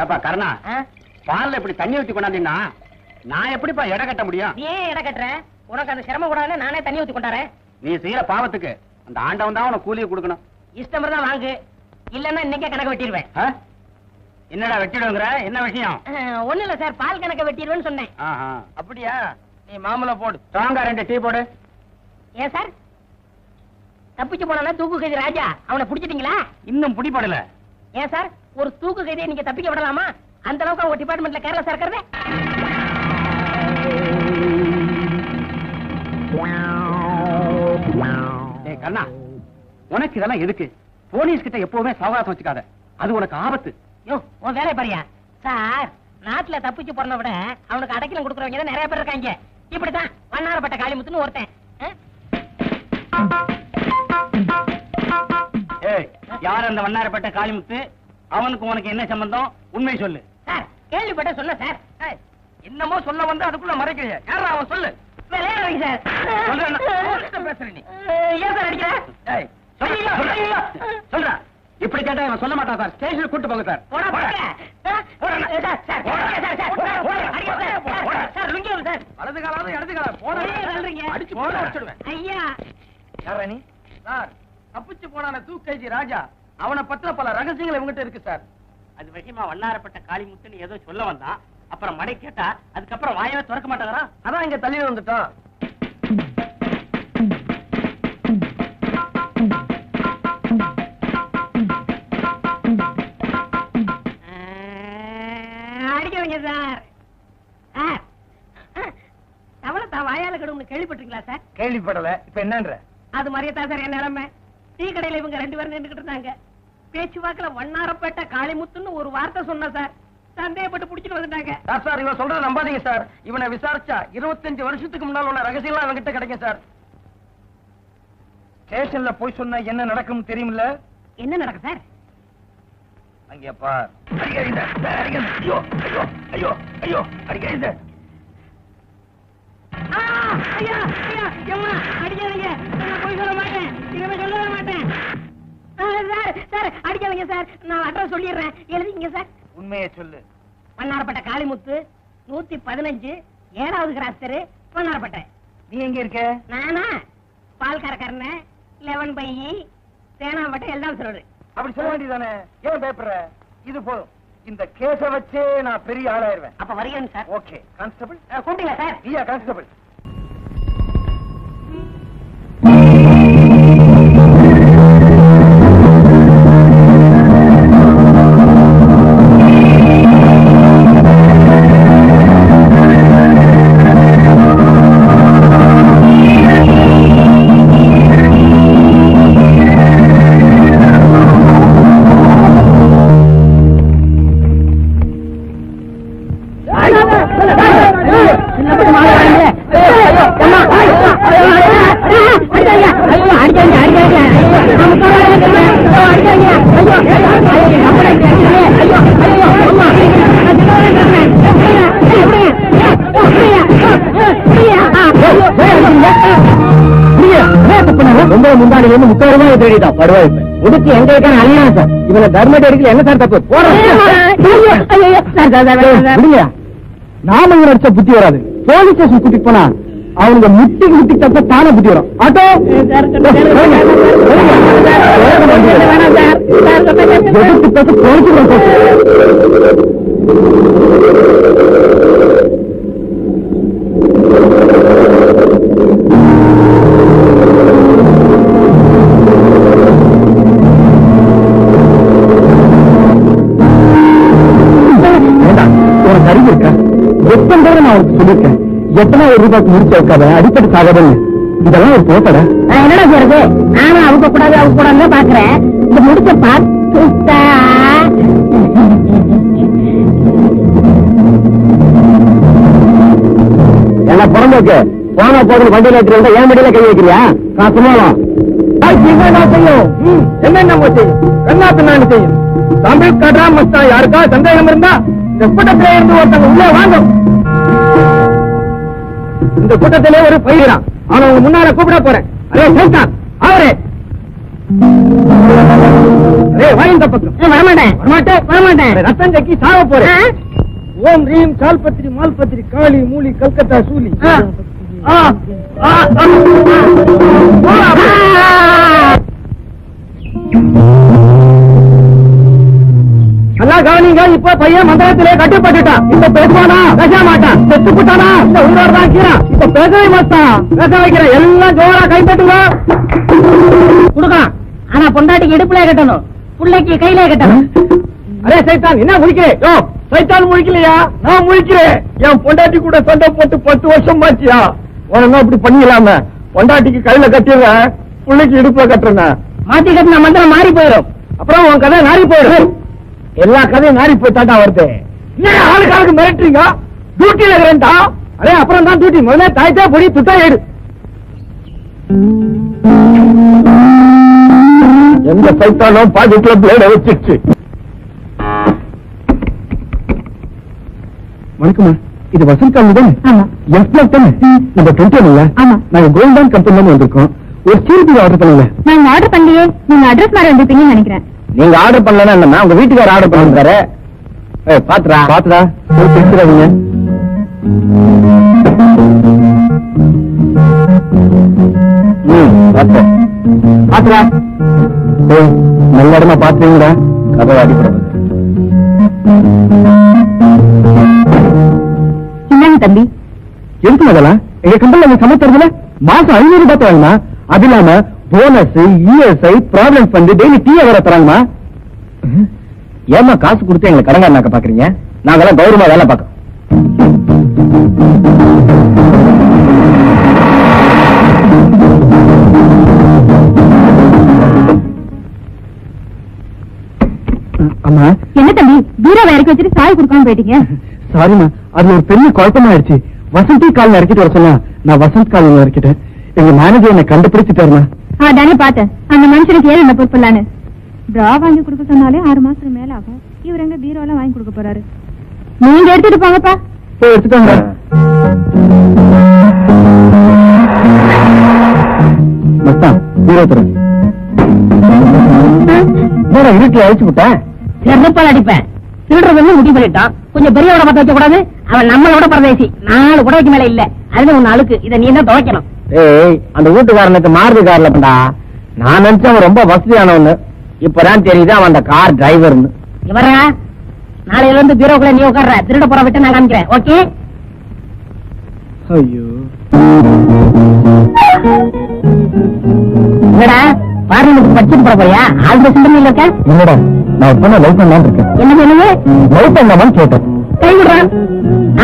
ஏப்பா கருணா, பால்ல இப்படி தண்ணி ஊத்தி கொண்டாந்தீங்கன்னா நான் எப்படிப்பா எடை கட்ட முடியும்? ஏன் எடை கட்டுற? உனக்கு அந்த சிரமம் கூடாது, நானே தண்ணி ஊத்தி கொண்டாரேன். நீ செய்யற பாவத்துக்கு அந்த ஆண்டவன் தான் உனக்கு கூலியை கொடுக்கணும். இஷ்டம் தான் வாங்கு, இல்லன்னா இன்னைக்கே கணக்கு வெட்டிடுவேன். என்னடா வெட்டிடுங்கிற? என்ன விஷயம்? ஒண்ணு இல்ல சார், பால் கணக்க வெட்டிடுவேன்னு சொன்னேன். அப்படியா? நீ மாமலை போடு, ஸ்ட்ராங்கா 2 டீ போடு. ஏன் சார் தப்பிச்சு போனா தூக்கு கைதி ராஜா, அவனை பிடிச்சிட்டீங்களா? இன்னும் பிடிபடல. ஏன் சார் ஒரு தூக்கு கைதியை நீங்க தப்பிக்க விடலாமா? அந்த அளவுக்கு அவங்க டிபார்ட்மெண்ட்ல கேரளா சார் இருக்கிறது. கண்ணா, உனக்கு இதெல்லாம் எதுக்கு? போலீஸ் கிட்ட எப்பவுமே சவகாசம் வச்சுக்காத, அது உனக்கு ஆபத்து. உன் வேலை பாரியா சார். நாட்டுல தப்பிச்சு போறத விட அவனுக்கு அடைக்கலம் கொடுக்கறவங்க தான் நிறைய பேர் இருக்காங்க. இப்படித்தான் வண்ணாரப்பட்ட காளிமுத்துன்னு ஒருத்தன். யார் அந்த வண்ணாரப்பட்ட காளிமுத்து? அவனுக்கு உனக்கு என்ன சம்பந்தம்? உண்மை சொல்லு. சார் கேள்விப்பட்ட சொன்ன சார். என்னமோ சொல்ல வந்து அதுக்குள்ள மறைக்கிறீங்க. யாரா அவன்? சொல்லு. சொல்ற. இப்படி கேட்டா அவன் சொல்ல மாட்டான் சார். ஸ்டேஷனுக்கு கூட்டு போங்க சார். வலது காலாவது இடது காலம் அடிச்சு போடுவேன். ஐயா யாரா நீ? சார் தப்பிச்சு போனான தூக்கைதி ராஜா, அவனை பத்திர பல ரகசியங்கள் இவங்கிட்ட இருக்கு சார். அது விஷயமா வண்ணாரப்பட்ட காளிமுத்துன்னு ஏதோ சொல்ல வந்தான். அப்புறம் மடை கேட்டா அதுக்கப்புறம் வாயவே திறக்க மாட்டாங்களா? அதான் இங்க தள்ளி வந்துட்டோம். அடிக்கவங்க சார். தவளை தான் வாயால கடும்னு கேள்விப்பட்டிருக்கீங்களா சார்? கேள்விப்படல. இப்ப என்னன்ற? அது மாதிரியே தான் சார் என் நிலைமை. டீ கடையில இவங்க 2 பேரும் நின்றுகிட்டு இருந்தாங்க. பேச்சுவாக்குல வண்ணாரப்பேட்டை காளிமுத்துன்னு ஒரு வார்த்தை சொன்ன சார். சந்தேகப்பட்டு புடிச்சிட்டு வந்துட்டாங்க. சார் இவன் சொல்றத நம்பாதீங்க சார். இவனை விசாரிச்சா 25 வருஷத்துக்கு முன்னால் உள்ள ரகசியம்லாம் அவங்கிட்ட கிடைக்கும் சார். ஸ்டேஷன்ல போய் சொன்னா என்ன நடக்கும் தெரியுமில்ல? என்ன நடக்கும் சார்? அங்கே பார். ஐயோ ஐயோ ஐயோ ஐயோ அடிக்காதீங்க. ஐயா ஐயா எம்மா அடிக்காதீங்க. நான் போய் சொல்ல மாட்டேன், இனிமே சொல்ல மாட்டேன். சார் சார் அடிக்காதீங்க சார். நான் அட்ரஸ் சொல்லிடுறேன், எழுதிங்க சார். உண்மையை சொல்லு. வண்ணாரப்பட்ட காளிமுத்து 115 7வது கிராஸ் தெரு, வண்ணாரப்பட்டை. நீ எங்க இருக்க? நானா பால்காரக்காரன 11 பை தேனாம்பட்டை எல்லாம் சொல்றது. அப்படி சொல்ல வேண்டியதானே? ஏன் பேப்பர்? இது போதும். இந்த கேஸ வச்சே நான் பெரிய ஆளாயிருவேன். அப்ப வரீங்க சார். ஓகே கான்ஸ்டபிள் கூப்பிட்டீங்களா சார்? ஐயா கான்ஸ்டபிள். உடுக்கு எங்க இருக்கான அல்லா சார். இவனை தர்ம எடுக்கல என்ன சார் தப்பு? நாம இவன் அடிச்ச புத்தி வராது. போலீஸ் ஸ்டேஷன் கூட்டிட்டு போனா அவங்க முட்டி தப்ப தானே புத்தி வரும். ஆட்டோ சொல்லிருக்கேன். எத்தனை ரூபாய்க்கு முடிச்சு வைக்காத, அடிப்படை சாகதல். இதெல்லாம் ஒரு போட்டட. என்னடா செய்யறது? நானும் அவங்க கூடாது பாக்குறேன். இந்த முடிச்ச பார்த்து என்ன பிறந்தோக்கு போனா போதும் வண்டியில் ஏற்றி ஏன் மடியில கை வைக்கிறியா? நான் சும்மாவும் செய்யும். என்னென்ன செய்யும்? கண்ணாத்து செய்யும். தமிழ் கடா மஸ்தா யாருக்கா சந்தேகம் இருந்தா இந்த கூட்டத்திலே இருந்து ஒருத்தவங்க உள்ளே வாங்கும். இந்த கூட்டத்திலே ஒரு பயிரான். அவன் முன்னால கூப்பிட போறேன். அதே சைத்தான் அவரே வாங்க பக்கம். வரமாட்டேன் வரமாட்டேன். வரமாட்டேன். ரத்தம் கக்கி சாவ போறேன். ஓம் ரீம் கால்பத்திரி மால்பத்திரி காளி மூலி கல்கத்தா சூலி. நல்லா கவனிங்க. இப்ப பையன் மந்திரத்திலே கட்டுப்பட்டுட்டான். இப்ப பேசுவானா? பேச மாட்டான். செத்து போட்டானா? இந்த உங்களோட தான் கீழான். இப்ப பேசவே மாட்டான். பேச வைக்கிறேன். எல்லாம் ஜோரா கைப்பற்றுங்க. கொடுக்கலாம். ஆனா பொண்டாட்டிக்கு இடுப்புல கட்டணும், பிள்ளைக்கு கையில கட்டணும். அரே சைத்தான், என்ன முழிக்கிறே? யோ சைத்தான் முழிக்கலையா? நான் முழிக்கிறேன். என் பொண்டாட்டி கூட சண்டை போட்டு 10 வருஷம் ஆச்சியா? உனங்க அப்படி பண்ணிடலாம? பொண்டாட்டிக்கு கையில கட்டிடுறேன், பிள்ளைக்கு இடுப்புல கட்டுறேன். மாத்தி கட்டின மந்திரம் மாறி போயிடும். அப்புறம் உன் கதை நாரி போயிடும். எல்லா கதையும் நாரி போயிட்டாண்டா வருது. என்ன ஆளுக்காளுக்கு மிரட்டுறீங்க? டியூட்டில இருக்கிறேன்டா. அரே அப்புறம் தான் டியூட்டி. முதல்ல தாய்த்தா பொடி துட்டா ஏடு. எந்த சைத்தானும் பாக்கெட்ல பிளேட வச்சிருச்சு. வணக்கம்மா, இது வசந்த் காலனி தானே? ஆமா. எஃப்எல் தானே? நம்ம 20 இல்ல? ஆமா. நாங்க கோல்டன் கம்பெனில வந்திருக்கோம். ஒரு சீர்பி ஆர்டர் பண்ணல. நாங்க ஆர்டர் பண்ணலையே. நீங்க அட்ரஸ் மாதிரி வந்திருப்பீங்கன்னு நினைக்கிறேன். நீங்க ஆர்டர் பண்ணலன்னா என்ன? உங்க வீட்டுக்கார ஆர்டர் பண்ணிருக்காரு. பாத்துடா பாத்துடா, போய் பிடிச்சிடாதீங்க. பாத்துடா, நல்ல இடமா பாத்துறீங்களா? கதை அடிப்பட என்னங்க தம்பி? எதுக்கு முதல்ல எங்க கம்பெனில சமைக்கிறதுல மாசம் 500 ரூபாய் வாங்கம்மா. அது இல்லாம bonus, ESI, problem fund, daily tea வேற தராங்கம்மா. ஏமா காசு கொடுத்து எங்களை கடங்காரனாக்க பாக்குறீங்க? நாங்கெல்லாம் கௌரவமா வேலை பார்க்கறோம். அம்மா. என்ன தம்பி, பீரோவை இறக்கி வச்சுட்டு சாய் கொடுக்காம போயிட்டீங்க? சாரிமா, அது ஒரு பெரிய குழப்பமாயிடுச்சு. வசந்தி கால் இறக்கிட்டு வர சொன்னா நான் வசந்த் கால் இறக்கிட்டேன். எங்க மேனேஜர் என்ன கண்டுபிடிச்சிட்டாருமா. தானே பார்த்தேன். அந்த மனுஷனுக்கு ஏன் என்ன பொறுப்பில்லான்னு. டிரா வாங்கி கொடுக்க சொன்னாலே 6 மாசத்துக்கு மேல ஆகும். இவர் எங்க பீரோலாம் வாங்கி கொடுக்க போறாரு? நீங்க எடுத்துட்டு போங்கப்பா. போய் எடுத்துட்டாங்க. மச்சான், பீரோ தரேன். இருட்டுல அழிச்சு விட்டேன். செருப்பால் அடிப்பேன். திருடுறது முடிவு பண்ணிட்டான். கொஞ்சம் பெரியவட பார்த்து வைக்க கூடாது. அவன் நம்மளோட பரதேசி. 4 புடவைக்கு மேல இல்ல. அதுல ஒண்ணு அழுக்கு. இதை நீ தான் துவைக்கணும். ஏய், அந்த வீட்டுக்காரனுக்கு மாருதி கார்ல பண்ணா. நான் நினைச்சேன் அவன் ரொம்ப வசதியானவன்னு. இப்பதான் தெரியுது அவன் அந்த கார் டிரைவர்னு. இவரா, நாளையில இருந்து பீரோக்குள்ள நீ உட்கார்ற. திருட போற விட்டு நான் காமிக்கிறேன். ஓகே? ஐயோ, என்னடா பார்லிமெண்ட் படிச்சுட்டு போற போறியா? ஆல்ரெடி சிந்தனையில் இருக்க? என்னடா நான் இப்ப லவ் பண்ணலான்னு இருக்கேன். என்ன சொல்லுங்க? லவ் பண்ணலாமான்னு கேட்டேன். கை விடுறான்.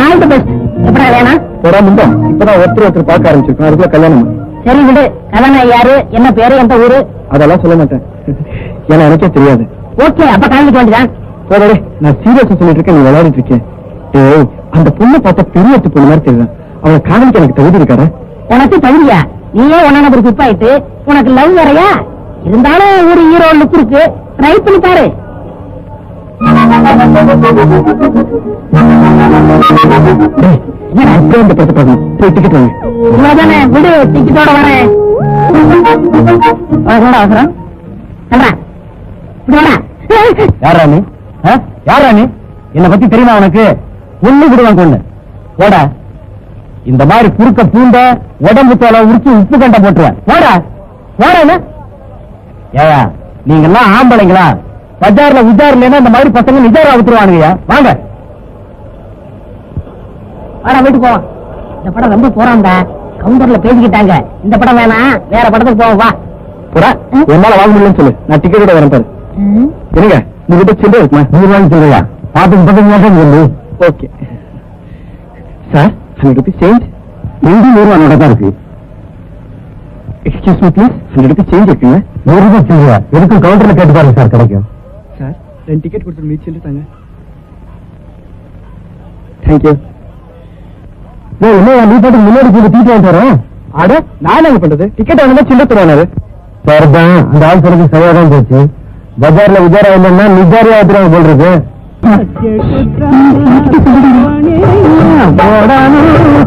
All the best. எப்படா வேணாம்? போடா முந்தா. இப்பதான் ஒருத்தர் பார்க்க ஆரம்பிச்சிருக்கோம். அதுக்குள்ள கல்யாணம். சரி விடு. கல்யாணம் யாரு, என்ன பேரு, எந்த ஊரு? அதெல்லாம் சொல்ல மாட்டேன். ஏன்னா எனக்கே தெரியாது. ஓகே, அப்ப கலந்துக்க வேண்டியதான். போடே, நான் சீரியஸா சொல்லிட்டு இருக்கேன், நீ விளையாடிட்டு இருக்கேன். ஏய், அந்த பொண்ணை பார்த்தா பெரிய பொண்ணு மாதிரி தெரியுது. அவனை காதலிக்க எனக்கு தகுதி இருக்காரு. உனக்கு தகுதியா? நீயே 1 நம்பர் குப் ஆயிட்டு உனக்கு லவ் வரையா? இருந்தாலும் ஒரு ஹீரோ லுக் இருக்கு. ட்ரை பண்ணி பாரு. டிக்கெட் வாங்க. இவ்வளவுதானே, விடு. டிக்கெட்டோட வரேன். அவசரம் யாரா நீ? யாரா நீ? என்ன பத்தி தெரியுமா உனக்கு? ஒண்ணு விடுவான் கொண்டு போடா. இந்த மாதிரி குறுக்க பூண்ட உடம்பு தோலை உரிச்சு உப்பு கண்ட போட்டுருவேன். போடா போடா. ஏயா, நீங்க எல்லாம் ஆம்பளைங்களா? பஜார்ல உஜார் இல்லைன்னா இந்த மாதிரி பசங்க நிஜாரா விட்டுருவானுங்கய்யா. வாங்க வாடா, வீட்டுக்கு போவான். இந்த படம் ரொம்ப போறான்டா. கவுண்டர்ல பேசிக்கிட்டாங்க. இந்த படம் வேணாம், வேற படத்துக்கு போவோம். வா போடா. என்னால வாங்க முடியலன்னு சொல்லு, நான் டிக்கெட்டோட வரேன் பாரு. என்னங்க உங்ககிட்ட சில்லறை இருக்குமா? 100 ரூபாய்க்கு சொல்றியா? சொல்லு. Okay sir, 100 rupees change. 100 ரூபாய் தான் இருக்கு. Excuse me please, 100 rupees change இருக்குங்க. 100 ரூபாய் சில்லறையா? எதுக்கும் கவுண்டர்ல கேட்டு பாருங்க சார், கிடைக்கும். சார் 2 டிக்கெட் கொடுத்து மீட் சொல்லிட்டாங்க. தேங்க்யூ. என்ன நீ பாட்டு முன்னாடி போய் தீட்டு வாங்கிட்டு வரோம். அட நான் என்ன பண்றது? டிக்கெட் வாங்க சின்ன தருவானு சார் தான். அந்த ஆள் சொல்றது சரியாதான் போச்சு. பஜார்ல விஜாரா இல்லைன்னா நிஜாரியா எடுத்துருவாங்க போல் இருக்கு.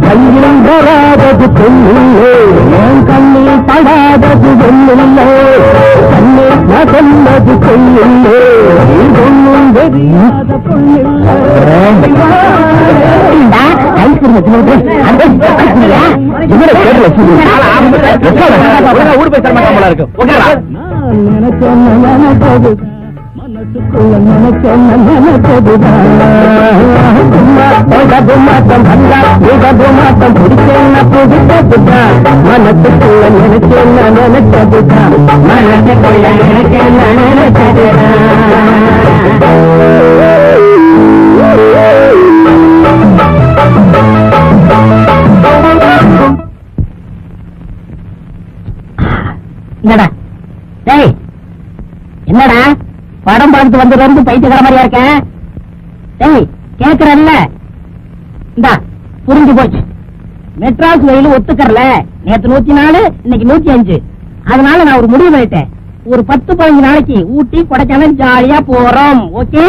கையில் வராதது பொண்ணில்லை, என் கண்ணில் படாதது பொண்ணில்லை, கண்ணில் சொன்னது பொண்ணில்லை, ஒன்றும் தெரியாத பொண்ணில்லை. நினைச்சது மனசுக்குள்ள நினைச்சதுதான் பிடிச்சேன்னா புதுதான் மனசுக்குள்ள நினைச்சேன்னா நினைச்சதுதான் மனசுக்குள்ள நினைச்சேன்னா நினைச்சதுதான். என்னடா டேய், என்னடா படம் பார்த்து வந்ததுல பைத்தியக்கார மாதிரியா இருக்கேன்? டேய் கேக்குறல்ல, இந்தா புரிஞ்சு போச்சு. மெட்ராஸ் வெயில் ஒத்துக்கறல, நேத்து 104, இன்னைக்கு 105. அதனால நான் ஒரு முடிவு பண்ணிட்டேன். ஒரு 10-15 நாளைக்கு ஊட்டி கொடைக்கானல் ஜாலியா போறோம். ஓகே?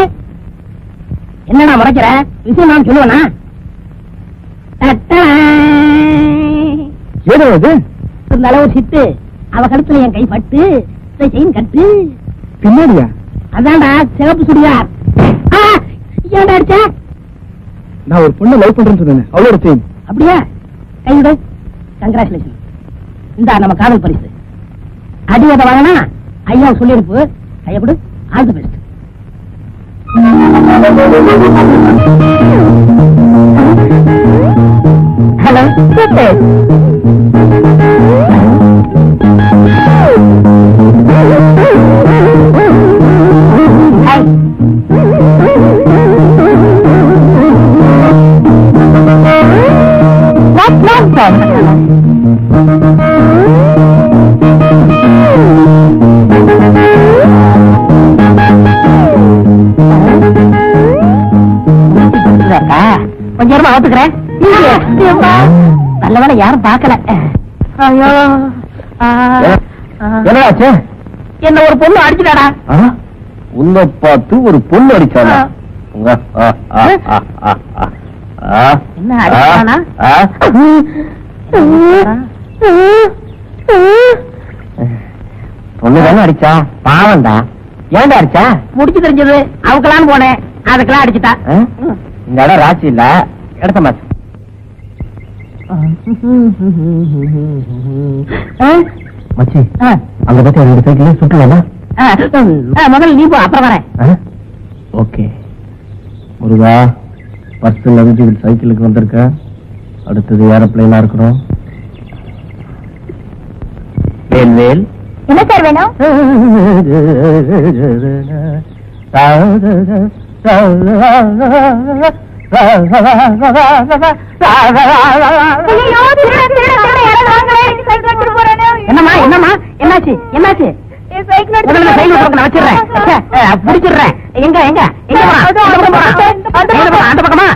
என்னடா முறைக்கிற? விஷயம் நான் சொல்லுவேனா? இருந்தால ஒரு சிட்டு அவ கழுத்துல என் கை பட்டு செயின் கட்டு பின்னாடியா? அதான்டா சிவப்பு சுடியார். ஏன்டா அடிச்ச? நான் ஒரு பொண்ணு லவ் பண்றேன்னு சொன்னேன், அவளோட செயின். அப்படியா? கைவிடு. கங்க்ராச்சுலேஷன். இந்த நம்ம காதல் பரிசு. அடிவதை வாங்கினா ஐயா சொல்லிருப்பு. கைய கொடு. All the best. ஹலோ கொஞ்ச நேரமா ஆத்துக்கிறேன். நல்ல வேலை யாரும் பார்க்கல. என்னாச்சு? என்ன ஒரு பொண்ணு அடிச்சுட்டாடா. உன்னை பார்த்து ஒரு பொண்ணு அடிச்சானா? என்ன அடிச்சானா? பொண்ணுதானே அடிச்சா? பாவண்டா. ஏன்டா அடிச்சா? முடிச்சு தெரிஞ்சது அவக்கலான்னு போனேன், அதுக்கெல்லாம் அடிச்சுட்டா. இந்த இடம் ராசி இல்ல, இடத்த மாத்து. மச்சி, அங்க பத்தி 2 சைக்கிள் சுட்டுவானா? முதல்ல நீ போ, அப்புறம் வரேன். ஓகே. முருகா, பர்ஸ் லஞ்சு சைக்கிளுக்கு வந்திருக்க. அடுத்தது ஏரோப்ளைனா இருக்கணும். வேல் வேல். என்ன சார் வேணும்? என்னம்மா என்னம்மா என்னாச்சு? என்னாச்சு? பிடிச்சிடுறேன். எங்க எங்க எங்க அந்த பக்கமா?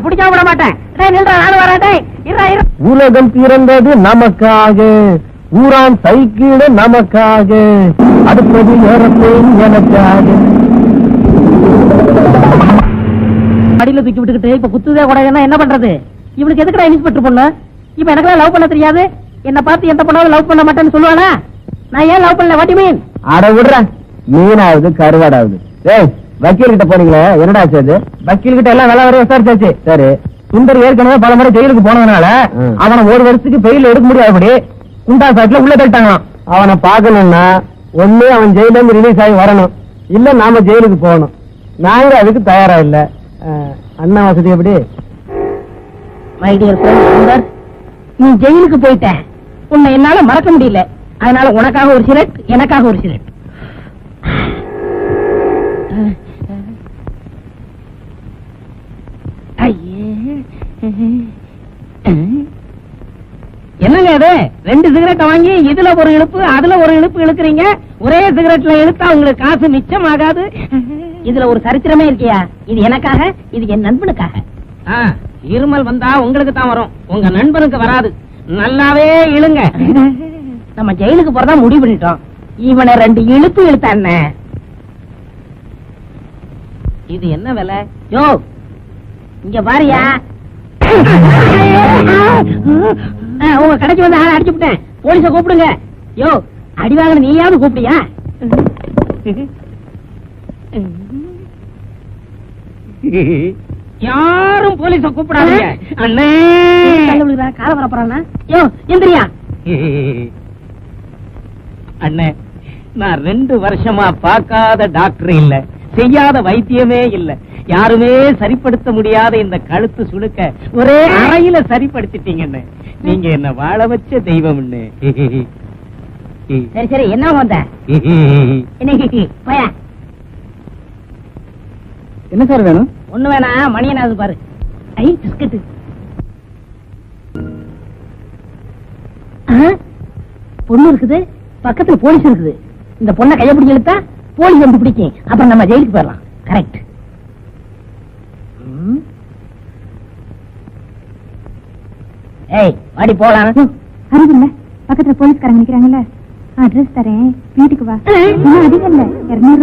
பிடிச்சா விட மாட்டேன். உலகம் பிறந்தது நமக்காக, ஊரான் சைக்கிள் நமக்காக, அடுத்தது ஏரோப்ளைன் எனக்காக. அடியில தூக்கி விட்டுக்கிட்டு இப்ப குத்துதே கூடாதுன்னா என்ன பண்றது? இவனுக்கு எதுக்குடா இன்ஸ்பெக்டர் பொண்ணு? இப்ப எனக்கெல்லாம் லவ் பண்ண தெரியாது. என்ன பார்த்து எந்த பொண்ணாவது லவ் பண்ண மாட்டேன்னு சொல்லுவானா? நான் ஏன் லவ் பண்ணல? வாட்டி மீன்? அட விடுற, மீனாவது கருவாடாவது. ஏய், வக்கீல் கிட்ட போனீங்களே, என்னடா ஆச்சு? வக்கீல் கிட்ட எல்லாம் நல்ல வரையும் விசாரிச்சாச்சு. சரி, சுந்தர் ஏற்கனவே பல முறை ஜெயிலுக்கு போனதுனால அவனை 1 வருஷத்துக்கு பெயில் எடுக்க முடியாதபடி குண்டா சாட்டுல உள்ள தட்டாங்களாம். அவனை பாக்கணும்னா ஒண்ணு அவன் ஜெயில இருந்து ரிலீஸ் ஆகி வரணும், இல்ல நாம ஜெயிலுக்கு போகணும். நாங்க அதுக்கு தயாரா இல்ல. அண்ணா வசதி எப்படி? மை டியர் ஃப்ரெண்ட் சுந்தர், நீ ஜெயிலுக்கு போயிட்ட. உன்னை என்னால மறக்க முடியல. அதனால உனக்காக ஒரு சிகரெட், எனக்காக ஒரு சிகரெட். என்னங்க இது? 2 சிகரெட்டை வாங்கி இதுல ஒரு இழுப்பு அதுல ஒரு இழுப்பு இழுக்கிறீங்க. ஒரே சிகரெட்ல இழுத்தா உங்களுக்கு காசு மிச்சம் ஆகாது. இதுல ஒரு சரித்திரமே இருக்கியா? இது எனக்காக, இது என் நண்பனுக்காக. இருமல் வந்தா உங்களுக்கு தான் வரும், உங்க நண்பனுக்கு வராது. நல்லாவே இழுங்க. நம்ம ஜெயிலுக்கு போறதா முடிவு பண்ணிட்டோம். இவனை 2 இழுப்பு இழுத்தான். இது என்ன விலை? யோ இங்க பாரியா, உங்க கடைக்கு வந்து ஆளை அடிச்சு விட்டேன். போலீஸ கூப்பிடுங்க. யோ அடி வாங்கின நீயாவது கூப்பிடியா? யாரும் போலீஸ கூப்பிடாதீங்க. அண்ணே கால வரப்போறானா? யோ எந்திரியா. அண்ணே நான் 2 வருஷமா பார்க்காத டாக்டர் இல்ல, செய்யாத வைத்தியமே இல்ல, யாருமே சரிப்படுத்த முடியாத இந்த கழுத்து சுளுக்க ஒரே அறையில சரிப்படுத்திட்டீங்க. நீங்க என்ன வாழ வச்ச தெய்வம். சரி சரி என்ன வந்த என்ன சார் வேணும்? ஒண்ணு வேணா, மணி என்ன பாரு. ஐ பிஸ்கட். பொண்ணு இருக்குது, பக்கத்துல போலீஸ் இருக்குது. இந்த பொண்ணை கைய பிடிச்சி இழுத்தா போலீஸ் வந்து பிடிக்கும், அப்புறம் நம்ம ஜெயிலுக்கு போயிடலாம். கரெக்ட். ஏய் வாடி போலாம். அறிவில்ல, பக்கத்துல போலீஸ்காரங்க நிக்கிறாங்கல்ல, அட்ரஸ் தரேன், வீட்டுக்கு வா. அதிகம் இல்ல, 200